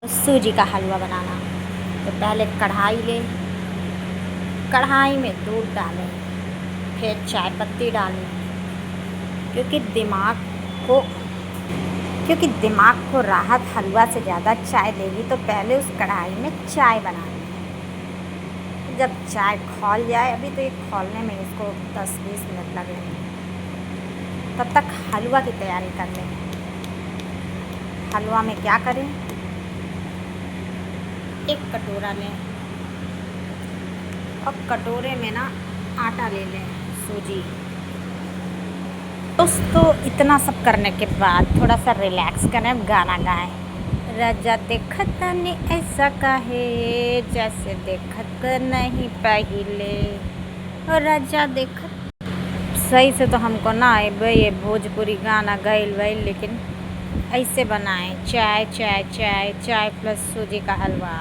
सूजी का हलवा बनाना। तो पहले कढ़ाई लें, कढ़ाई में दूध डालें, फिर चाय पत्ती डालें। क्योंकि दिमाग को राहत हलवा से ज़्यादा चाय देगी, तो पहले उस कढ़ाई में चाय बना लें। जब चाय खौल जाए, अभी तो ये खौलने में इसको 10-20 मिनट लगेंगे, तब तक हलवा की तैयारी कर लें। हलवा में क्या करें, एक कटोरा लें और कटोरे में ना आटा ले लें, सूजी। दोस्तों, इतना सब करने के बाद थोड़ा सा रिलैक्स करें, गाना गाएं। राजा देखत नहीं ऐसा काहे, जैसे देखत नहीं पहिले। और राजा देखत सही से तो हमको ना आए ये भोजपुरी गाना गाइल वाइल, लेकिन ऐसे बनाएं चाय चाय चाय चाय प्लस सूजी का हलवा।